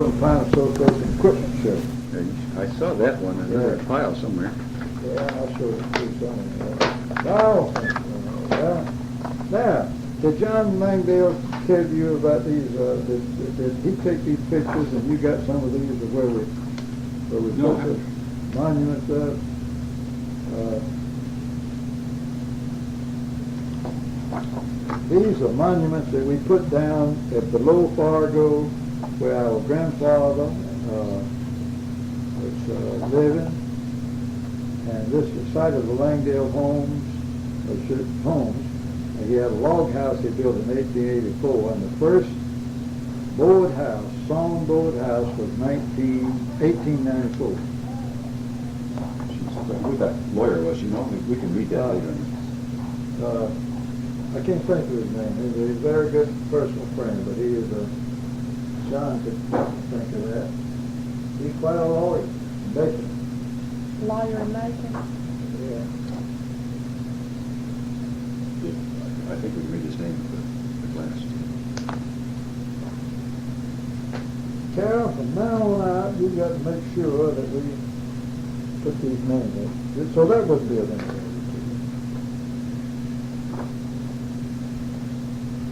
Pine Association Equipment Show. I saw that one in another pile somewhere. Yeah, I'll show it to you somewhere. Now, did John Langdale tell you about these, did he take these pictures and you got some of these of where we No, put the monuments up? These are monuments that we put down at below Fargo where our grandfather was living. And this is the site of the Langdale homes, and he had a log house he built in 1884, and the first board house, sawn board house, was 1894. Who that lawyer was, you know? We can read that later. I can't think of his name. He's a very good personal friend, but he is John could think of that. He's quite a lawyer, Bacon. Lawyer in Macon. Yeah. I think we can read his name at last. Carol, from now on out, you've got to make sure that we put these names in. So that wouldn't be of interest.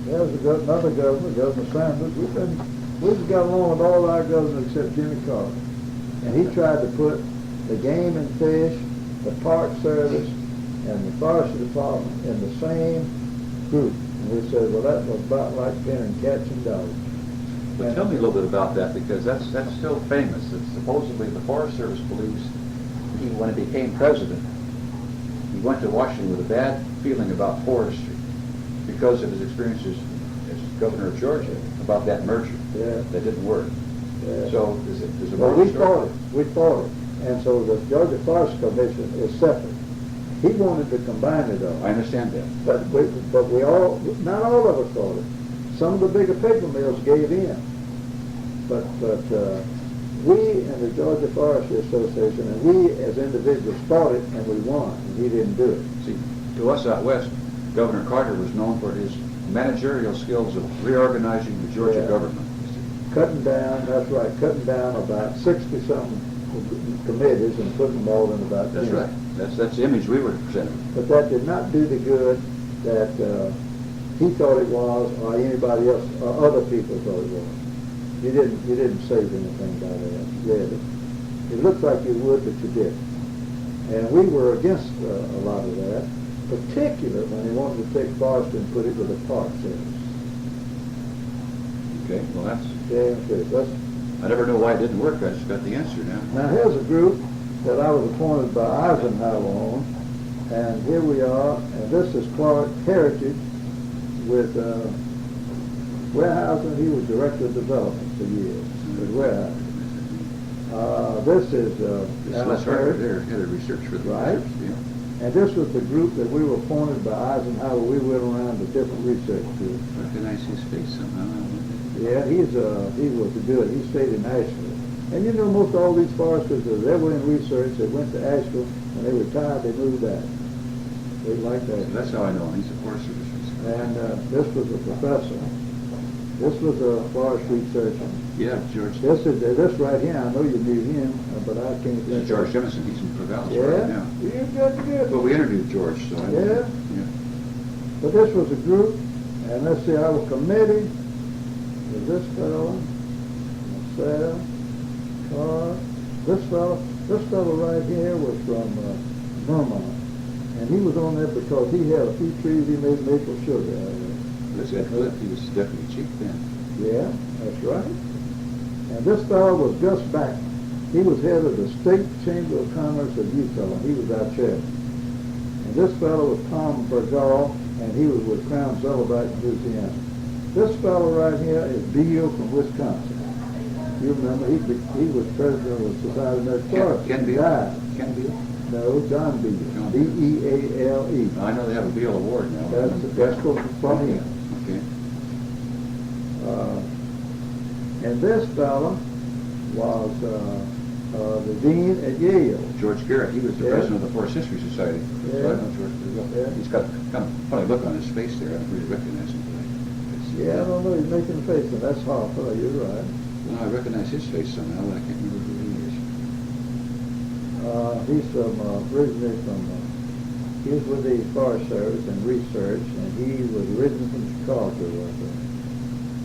There's another governor, Governor Sanders. We've got along with all our governors except Jimmy Carter. And he tried to put the game and fish, the park service, and the forestry department in the same group. And we said, well, that was about like pinning cats and dogs. But tell me a little bit about that, because that's still famous. It's supposedly the Forest Service believes when he became president, he went to Washington with a bad feeling about forestry because of his experiences as governor of Georgia about that merger. Yeah. That didn't work. Yeah. So there's a Well, more we fought it. We fought it. And so the Georgia Forest Commission is separate. He wanted to combine it all. I understand that. But we all, not all of us fought it. Some of the bigger paper mills gave in. But we and the Georgia Forestry Association and we as individuals fought it and we won. And he didn't do it. See, to us out west, Governor Carter was known for his managerial skills of reorganizing the Georgia government. Cutting down, that's right, cutting down about 60-something committees and putting them all in about 10. That's right. That's the image we were presenting. But that did not do the good that he thought it was, or anybody else, or other people thought it was. You didn't save anything by that, really. It looked like you would, but you didn't. And we were against a lot of that, particularly when they wanted to take forest and put it with the Park Service. Okay, well that's... Yeah, I never know why it didn't work. I just got the answer now. Now here's a group that I was appointed by Eisenhower on, and here we are, and this is Clark Heritage with Warehousing. He was Director of Development for years with Warehousing. This is Les Harper there, head of research for the right. research, yeah. And this was the group that we were appointed by Eisenhower. We went around to different research groups. Recognize his face somehow. Yeah, he was good. He stayed in Asheville. And you know, most all these foresters that ever in research, they went to Asheville. When they retired, they moved out. They liked that. So that's how I know him. He's a Forest Service. And this was a professor. This was a forest researcher. Yeah, George. This right here, I know you knew him, but I can't This is think George of it. Jemison. He's in Corvallis Yeah? right now. You got good. Well, we interviewed George, so I Yeah? Yeah. But this was a group, and let's see, our committee was this fellow, myself, Carr. This fellow right here was from Vermont. And he was on there because he had a few trees he made maple sugar out of. This Ed Cliff, he was deputy chief then. Yeah, that's right. And this fellow was Gus Back. He was head of the State Chamber of Commerce of Utah, and he was our chairman. And this fellow was Tom Bergall, and he was with Crown Zellerback in Louisiana. This fellow right here is Beal from Wisconsin. You remember, he was president of the Society of American Forests. Ken Beal? Died. Ken Beal? No, John Beal. John B-E-A-L-E. I know they have a Beal Award now. That's from him. Okay. And this fellow was the dean at Yale. George Garrett, he was the president of the Forest History Society. Yeah. So I know George pretty well. Yeah. He's got kind of funny look on his face there. I don't really recognize him. Yeah, I don't know, he's making a face, and that's Harper, you're right. Well, I recognize his face somehow, but I can't remember who he is. He's from, originally from, he was with the Forest Service and research, and he was originally from Chicago.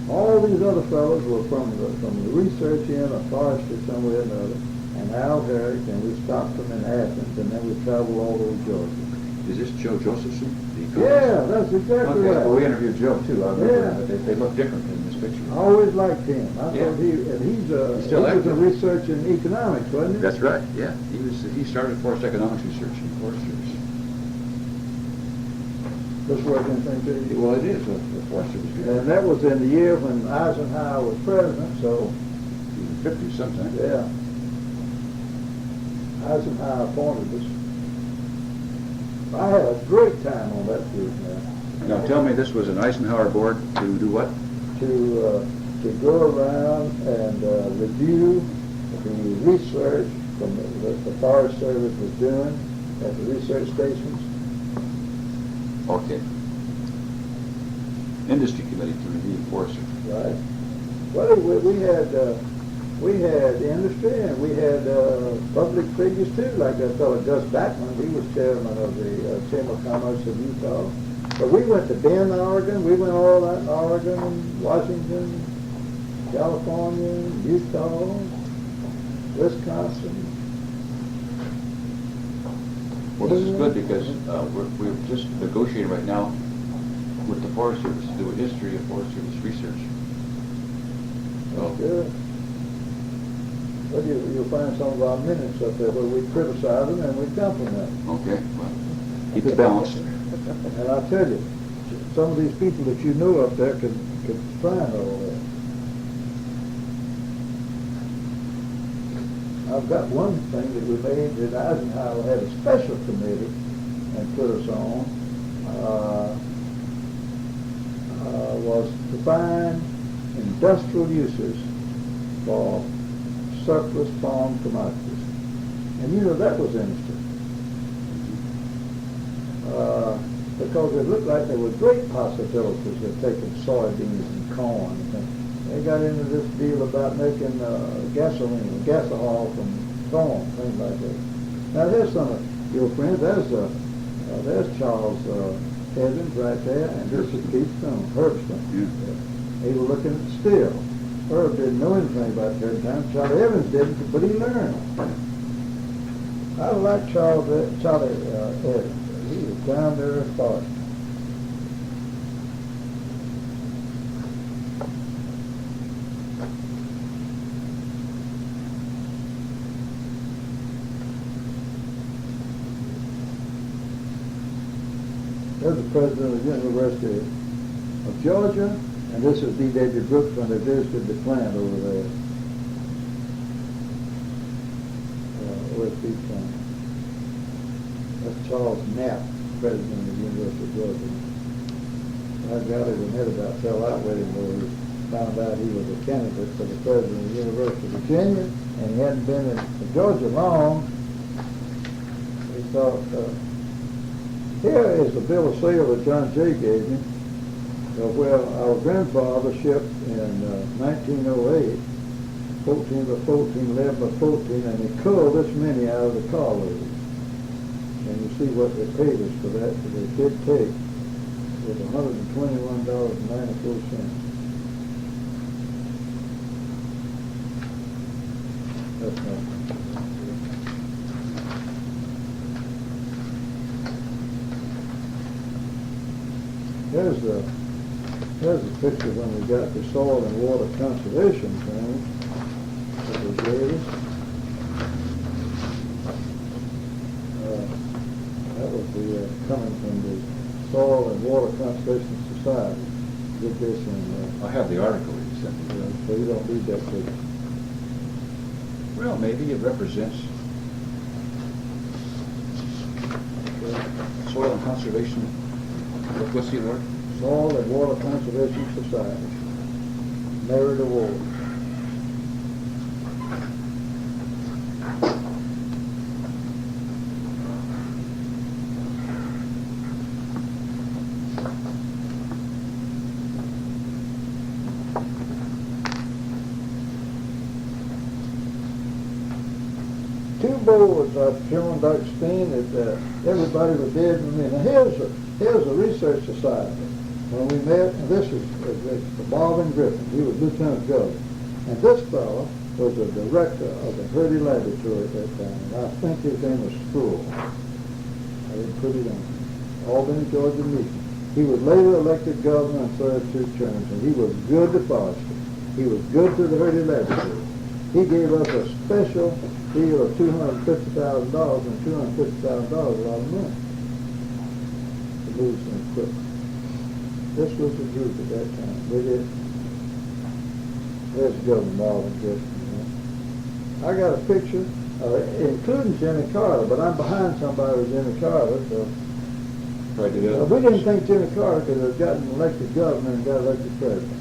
All these other fellows were from the research end or forestry somewhere or another, and Al Herrick, and we stopped them in Athens, and then we traveled all over Georgia. Is this Joe Josephson? Yeah, that's exactly Okay, right. well, we interviewed Joe too. I remember, Yeah. but they look different in this picture. I always liked him. I Yeah. thought he was still in active. research in economics, wasn't he? That's right, yeah. He started forest economics research in the Forest Service. This work anything to you? Well, it is, the Forest Service. And that was in the year when Eisenhower was president, so, He was 50 sometime. yeah. Eisenhower appointed us. I had a great time on that group now. Now, tell me, this was an Eisenhower board to do what? To go around and review the research from the Forest Service was doing at the research stations. Okay. Industry committee to review forestry. Right. Well, we had industry and we had public figures too, like that fellow Gus Backman. He was chairman of the Chamber of Commerce of Utah. But we went to Bend, Oregon. We went all that in Oregon, Washington, California, Utah, Wisconsin. Well, this is good because we're just negotiating right now with the Forest Service to do a history of Forest Service research. So, Good. Well, you'll find some of our minutes up there where we criticize them and we compliment them. okay, well, keep it balanced. And I tell you, some of these people that you know up there could find all that. I've got one thing that we made that Eisenhower had a special committee and put us on, was to find industrial uses for surplus farm commodities. And you know, that was interesting. Because it looked like there were great possibilities of taking soybeans and corn and things. They got into this deal about making gasoline, gasohol from corn, things like that. Now there's some of your friends. There's Charles Evans right there, and this is Keith Stone, Herb Stone. Yeah. They were looking at steel. Herb didn't know anything about turpentine. Charlie Evans didn't, but he learned. I like Charlie Evans. He was down there and thought. There's the president of the University of Georgia, and this is D.W. Brooks when they visited the plant over there. OSB plant. That's Charles Knapp, president of the University of Georgia. I got it, and head about fell out with him where he found out he was a candidate for the president of the University of Virginia, and he hadn't been in Georgia long. He thought, here is the bill of sale that John Jay gave me. Well, our grandfather shipped in 1908, 14 by 14, 11 by 14, and he culled this many out of the carload. And you see what they paid us for that, for they did take, was $121.94. That's nothing. There's a picture when we got the soil and water conservation thing that we gave us. That was the coming from the Soil and Water Conservation Society. Did this in I have the article you sent me. so you don't need that picture. Well, maybe it represents soil and conservation. What's the award? Soil and Water Conservation Society. Merit Award. boards I've shown Dr. Steen that everybody was dead and me. Now here's a research society. When we met, and this is Marvin Griffin. He was lieutenant governor. And this fellow was the director of the Harley Laboratory at that time. And I think his name was Sproul. I didn't put it on. Albany, Georgia meeting. He was later elected governor and served 2 terms. And he was good to Forrester. He was good to the Harley Laboratory. He gave us a special deal of $250,000, and $250,000 a lot of money to lose some equipment. This was the group at that time. There's Governor Marvin Griffin. I got a picture, including Jimmy Carter, but I'm behind somebody with Jimmy Carter, so Right, did it? we didn't think Jimmy Carter could have gotten elected governor and got elected president.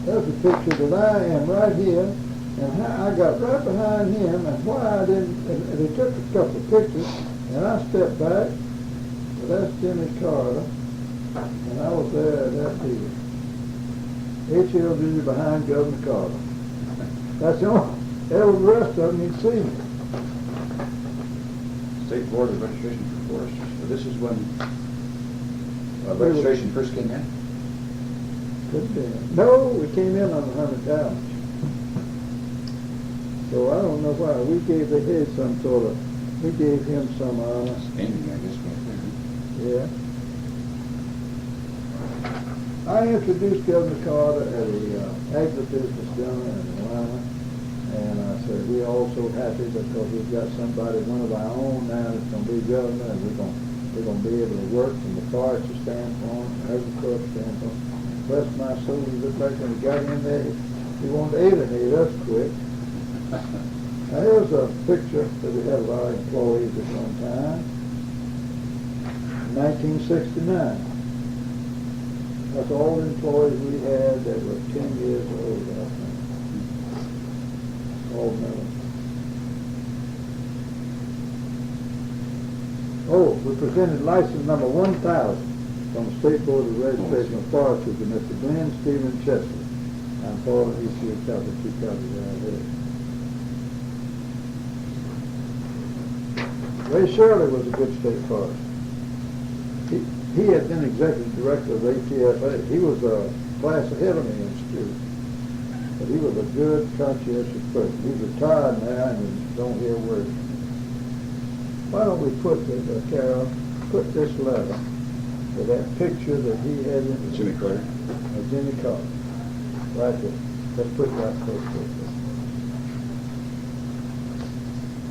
That's a picture that I am right here, and how I got right behind him, and why I didn't, and he took a couple of pictures, and I stepped back. Well, that's Jimmy Carter, and I was there at that deal. HLD behind Governor Carter. That's the only, the rest of them, you'd see me. State Board of Registration for Foresters. So this is when registration first came in? Could be. No, we came in on $100. So I don't know why. We gave the head some sort of, we gave him some honor. Aiming, I guess, right Yeah. I introduced Governor Carter at a agribusiness dinner in Atlanta, and I said, we're all so happy because we've got somebody, one of our own now that's going to be governor, and we're going to be able to work from the forestry standpoint, agriculture standpoint. Bless my soul, he looked like when he got in there, he wanted to alienate us quick. Now here's a picture that we had of our employees at one time. 1969. That's all the employees we had that were 10 years old, I think. All men. Oh, we presented license number 1,000 from the State Board of Registration of Forestry to Mr. Glenn Stephen Chesley. I'm forwarding these two copies right here. Ray Shirley was a good state forester. He had been executive director of ATFA. He was a class ahead of me in school. But he was a good, conscientious person. He's retired now and you don't hear a word. Why don't we put Carol, put this letter with that picture that he had in Jimmy Carter? Jimmy Carter. Right there. Let's put that picture.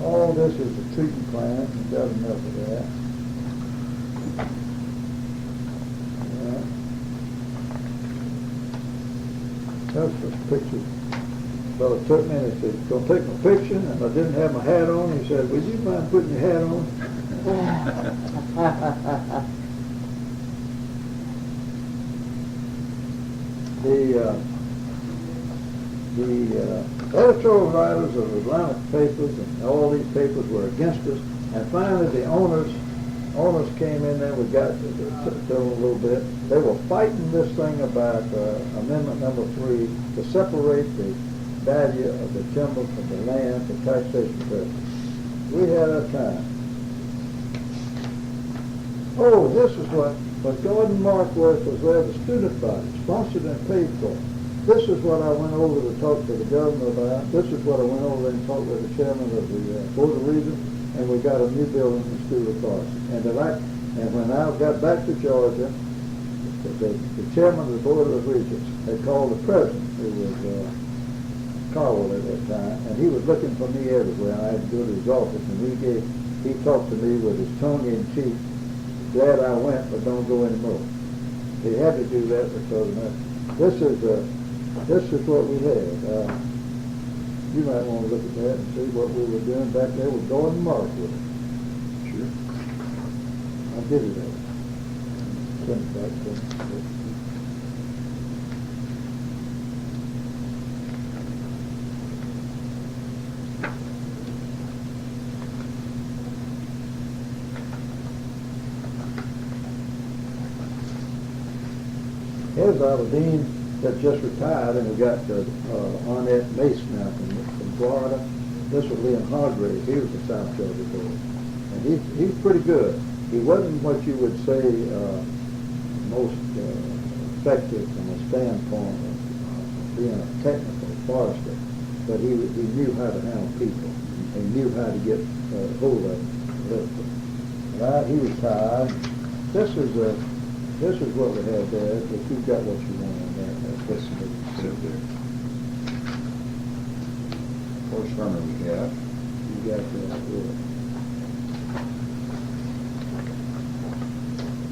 All this is a treatment plant. We've got enough of that. That's the picture. Fellow took me and he said, "Gonna take my picture," and I didn't have my hat on. He said, "Would you mind putting your hat on?" The editorial writers of Atlanta papers and all these papers were against us, and finally the owners came in there. We got to them a little bit. They were fighting this thing about Amendment number 3 to separate the value of the timber from the land for taxation purposes. We had our time. Oh, this is what Gordon Markworth was there, the student body, sponsored and paid for. This is what I went over to talk to the governor about. This is what I went over and talked with the chairman of the Board of Regents, and we got a new building in the School of Forestry. And when I got back to Georgia, the chairman of the Board of Regents had called the president, who was Carwell at that time, and he was looking for me everywhere. I had to go to his office, and he talked to me with his tongue in cheek. Glad I went, but don't go anymore. He had to do that because this is what we had. You might want to look at that and see what we were doing back there with Gordon Markwood. Sure. I did it all. Here's our dean that just retired, and we got Arnett Mace now from Florida. This was Leon Hargrave. He was the South Georgia boy, and he's pretty good. He wasn't what you would say most effective from a standpoint of being a technical forester, but he knew how to handle people. He knew how to get hold of them. Right, he retired. This is what we have there. If you've got what you want on that, that's Sit there. Horse runner we have. you got that good.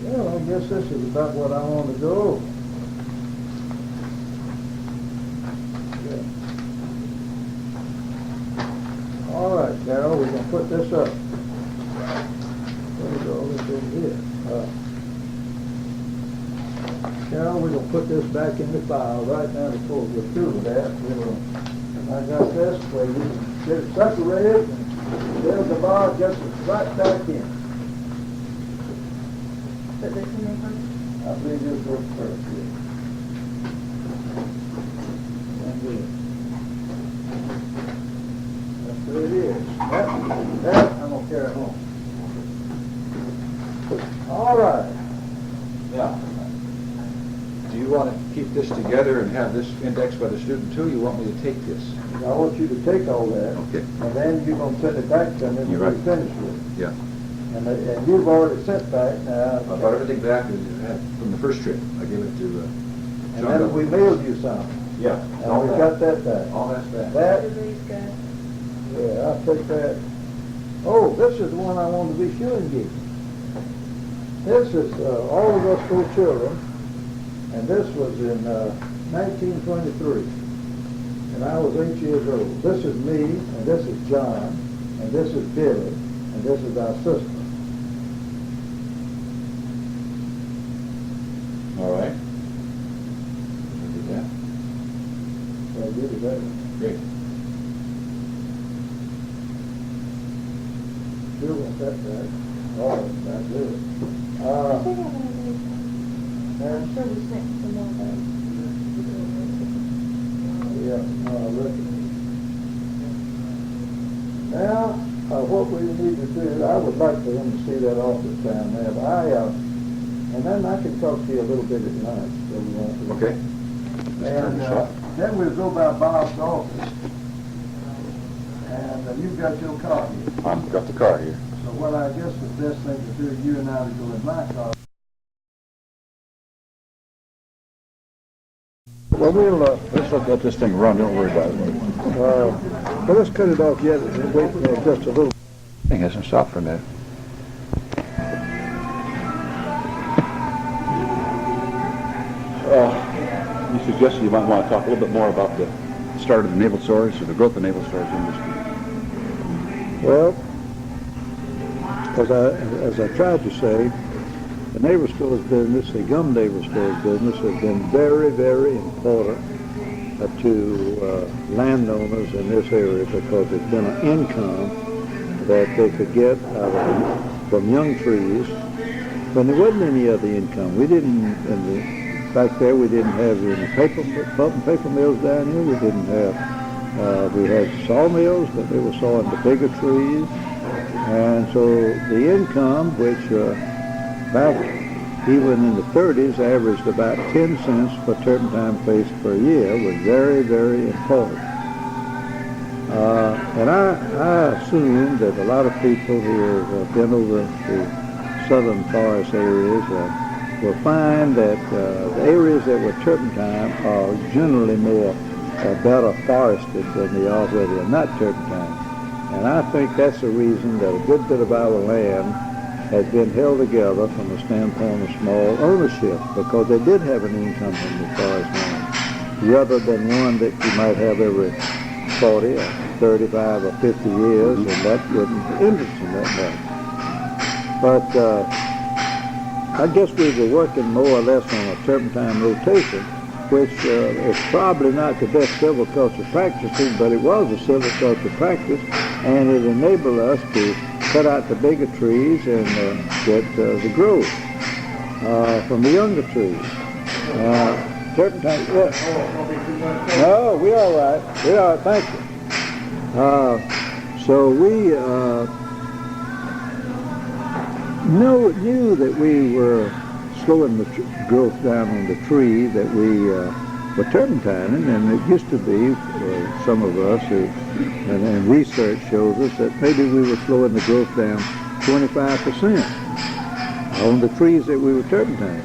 Well, I guess this is about what I want to go. Yeah. All right, Carol, we're gonna put this up. Where we go? This over here. Carol, we're gonna put this back in the file right now before we're through with that. I got this where you can get it separated and there's the bar just right back in. Put this in there first. I believe this goes first, yeah. That's it. That's what it is. That I'm gonna carry home. All right. Yeah. Do you want to keep this together and have this indexed by the student too? You want me to take this? I want you to take all that. Okay. And then you're gonna send it back to me when You're we right. finish with it. Yeah. And you've already sent back now. I brought everything back that you had from the first trip. I gave it to And John. then we mailed you some. Yeah. And we got that back. All that's back. That, Where do these go? yeah, I'll take that. Oh, this is the one I wanted to be showing you. This is all of us school children, and this was in 1923, and I was 8 years old. This is me, and this is John, and this is Billy, and this is our sister. All right. We'll do that. So I did that. Great. Still want that back. Oh, that's good. I think I have one of these. I'm sure we sent some more of those. Yeah, I reckon. Now, what we need to do, I would like for them to see that office down there, but and then I can talk to you a little bit at lunch. So we won't. Okay. And then we'll go by Bob's office, and you've got your car here. I've got the car here. So what I guess the best thing to do, you and I to go in my car. Well, Let's let this thing run. Don't worry about it. but let's cut it off yet and wait just a little. Thing hasn't stopped for a minute. You suggested you might want to talk a little bit more about the start of the naval storage or the growth of the naval storage industry. Well, as I tried to say, the naval storage business, the gum naval storage business, has been very, very important to landowners in this area because it's been an income that they could get from young trees when there wasn't any other income. We didn't, back there we didn't have any pulp and paper mills down here. We didn't have, we had sawmills, but they were sawing the bigger trees. And so the income, which back even in the 30s averaged about 10 cents per turpentine place per year, was very, very important. And I assume that a lot of people who have been over the southern forest areas will find that the areas that were turpentine are generally more better forested than the areas that are not turpentine. And I think that's the reason that a good bit of our land has been held together from the standpoint of small ownership, because they did have an income from the forest land, rather than one that you might have every 40 or 35 or 50 years, and that wouldn't interest them that much. But I guess we were working more or less on a turpentine rotation, which is probably not the best silviculture practices, but it was a silviculture practice, and it enabled us to cut out the bigger trees and get the growth from the younger trees. Turpentine, yeah. No, we all right. We all right, thank you. So we knew that we were slowing the growth down on the tree, that we were turpentining, and it used to be, some of us, and research shows us that maybe we were slowing the growth down 25% on the trees that we were turpentining.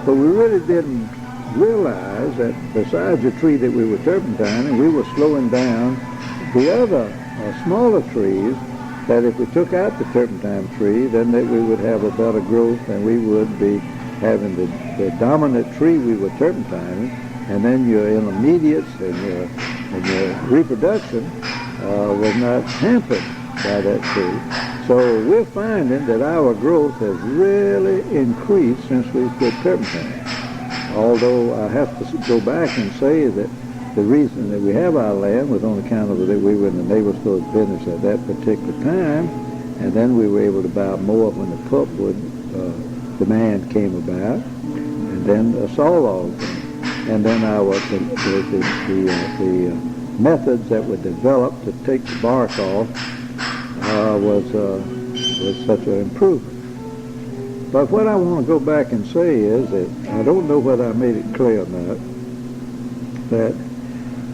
But we really didn't realize that besides the tree that we were turpentining, we were slowing down the other smaller trees, that if we took out the turpentine tree, then that we would have a better growth, and we would be having the dominant tree we were turpentining, and then your intermediates and your reproduction was not hampered by that tree. So we're finding that our growth has really increased since we put turpentine. Although I have to go back and say that the reason that we have our land was on account of that we were in the naval storage business at that particular time, and then we were able to buy more when the pulpwood demand came about, and then sawlogs, and then the methods that were developed to take the bark off was such an improvement. But what I want to go back and say is that I don't know whether I made it clear or not that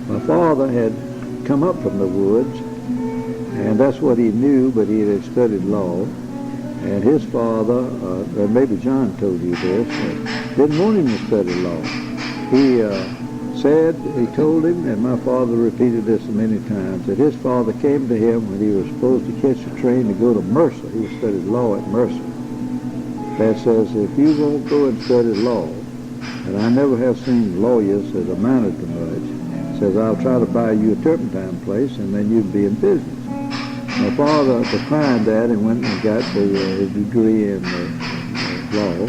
my father had come up from the woods, and that's what he knew, but he had studied law. And his father, or maybe John told you this, didn't want him to study law. He told him, and my father repeated this many times, that his father came to him when he was supposed to catch a train to go to Mercer. He studied law at Mercer. That says, if you won't go and study law, and I never have seen lawyers that amounted to much, says, I'll try to buy you a turpentine place, and then you'd be in business. My father declined that and went and got his degree in law,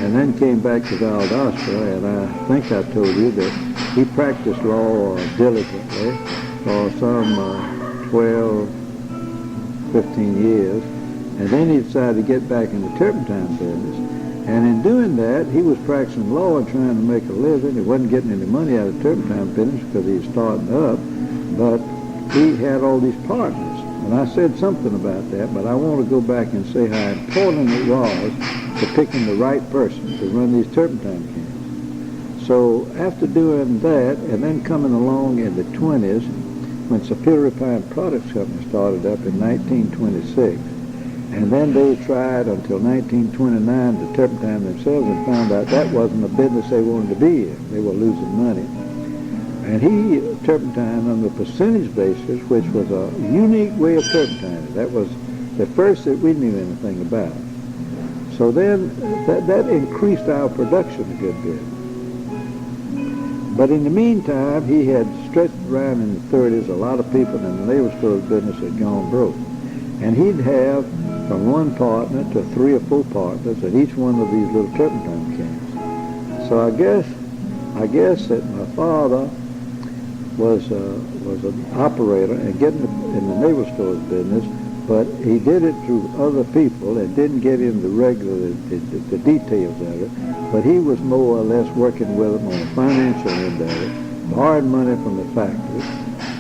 and then came back to Valdosta, and I think I told you that he practiced law diligently for some 12, 15 years, and then he decided to get back in the turpentine business. And in doing that, he was practicing law and trying to make a living. He wasn't getting any money out of the turpentine business because he was starting up, but he had all these partners. And I said something about that, but I want to go back and say how important it was to picking the right person to run these turpentine camps. So after doing that, and then coming along in the 20s, when Superior Pine Products Company started up in 1926, and then they tried until 1929 to turpentine themselves and found out that wasn't a business they wanted to be in. They were losing money. And he turpentined on the percentage basis, which was a unique way of turpentining. That was the first that we knew anything about. So then that increased our production a good bit. But in the meantime, he had stretched around in the 30s. A lot of people in the naval storage business had gone broke. And he'd have from one partner to 3 or 4 partners at each one of these little turpentine camps. So I guess that my father was an operator and getting in the naval storage business, but he did it through other people and didn't get into the details of it. But he was more or less working with them on the financial end of it, borrowing money from the factory,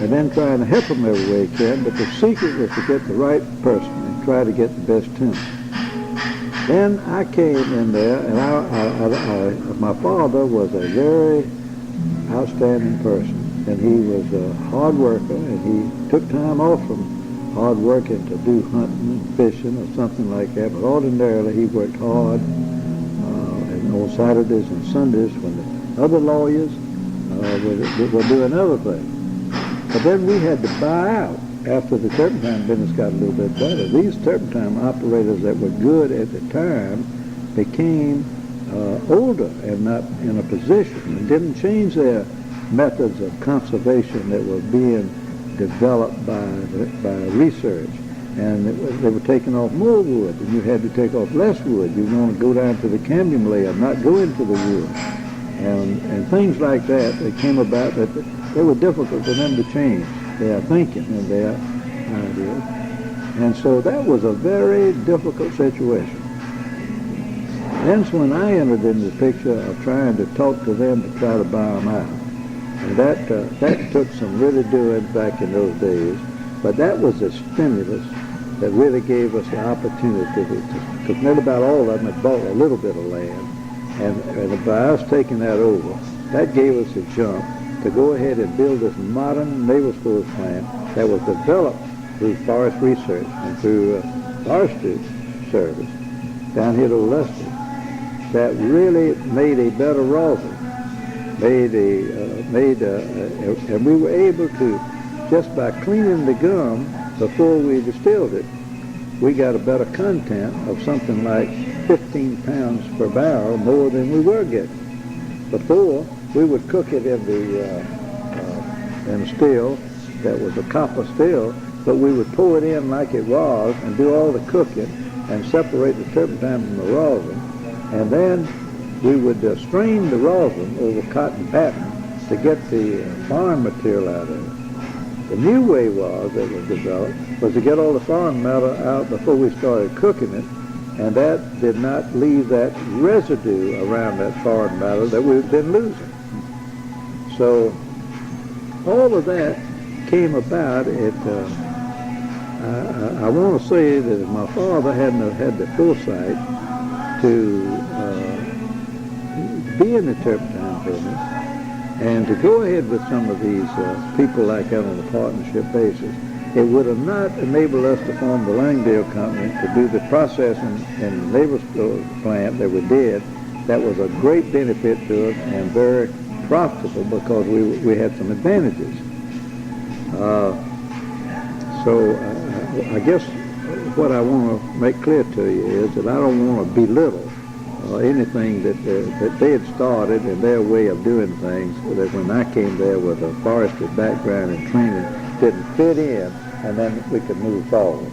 and then trying to help them every way he can. But the secret was to get the right person and try to get the best timber. Then I came in there, and my father was a very outstanding person. And he was a hard worker, and he took time off from hard working to do hunting and fishing or something like that. But ordinarily, he worked hard, and on Saturdays and Sundays when the other lawyers were doing other things. But then we had to buy out after the turpentine business got a little bit better. These turpentine operators that were good at the time became older and not in a position and didn't change their methods of conservation that were being developed by research. and they were taking off more wood, and you had to take off less wood. You want to go down to the cambium layer, not go into the wood. And things like that came about that they were difficult for them to change their thinking and their ideas. And so that was a very difficult situation. That's when I entered into the picture of trying to talk to them to try to buy them out. And that took some really doing back in those days. But that was a stimulus that really gave us the opportunity because not about all of them had bought a little bit of land. And by us taking that over, that gave us a jump to go ahead and build this modern naval storage plant that was developed through forest research and through forestry service down here to Leicester, that really made a better rosin, and we were able to, just by cleaning the gum before we distilled it, we got a better content of something like 15 pounds per barrel more than we were getting. Before, we would cook it in a still that was a copper still, but we would pour it in like it was and do all the cooking and separate the turpentine from the rosin. And then we would strain the rosin over cotton batting to get the foreign material out of it. The new way that was developed was to get all the foreign matter out before we started cooking it, and that did not leave that residue around that foreign matter that we've been losing. So all of that came about. I want to say that if my father hadn't have had the foresight to be in the turpentine business and to go ahead with some of these people like that on a partnership basis, it would have not enabled us to form the Langdale Company to do the processing in the naval storage plant that we did. That was a great benefit to us and very profitable because we had some advantages. So I guess what I want to make clear to you is that I don't want to belittle anything that they had started and their way of doing things, that when I came there with a forestry background and training didn't fit in, and then we could move forward.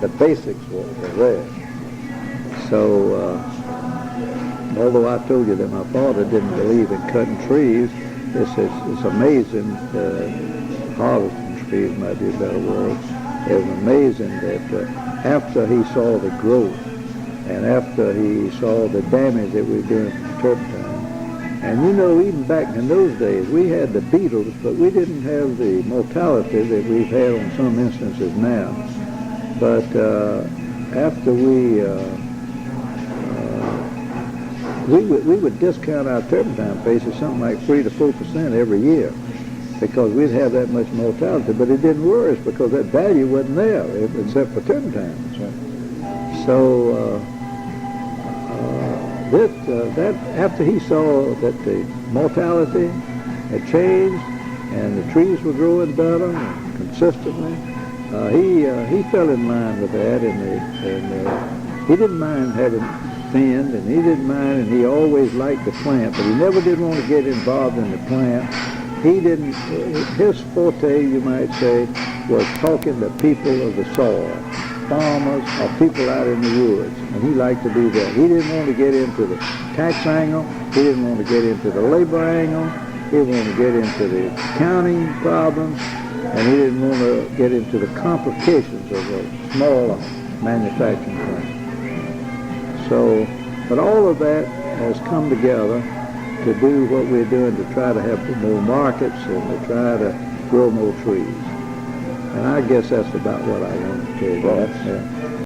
The basics were there. So although I told you that my father didn't believe in cutting trees, it's amazing, harvesting trees might be a better word. It was amazing that after he saw the growth and after he saw the damage that we were doing from the turpentine, and you know, even back in those days, we had the beetles, but we didn't have the mortality that we've had on some instances now. But after we would discount our turpentine basis something like 3 to 4% every year, because we'd have that much mortality, but it didn't worry us because that value wasn't there except for turpentine. So that after he saw that the mortality had changed and the trees were growing better and consistently, he fell in line with that, and he didn't mind having thinned, and he didn't mind, and he always liked the plant, but he never did want to get involved in the plant. He didn't, his forte, you might say, was talking to people of the soil, farmers or people out in the woods, and he liked to do that. He didn't want to get into the tax angle, he didn't want to get into the labor angle, he didn't want to get into the accounting problems, and he didn't want to get into the complications of a smaller manufacturing plant. So, but all of that has come together to do what we're doing to try to have more markets and to try to grow more trees. And I guess that's about what I wanted to tell you.